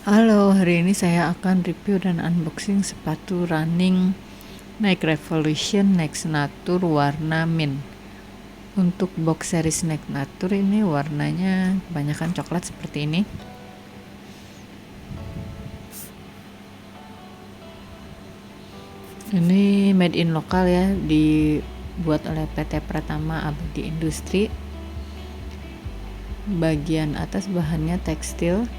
Halo, hari ini saya akan review dan unboxing sepatu running Nike Revolution Next Natur warna mint. Untuk box series Nike Natur ini warnanya kebanyakan coklat seperti ini. Ini made in lokal ya, dibuat oleh PT Pratama Abadi Industri. Bagian atas bahannya tekstil,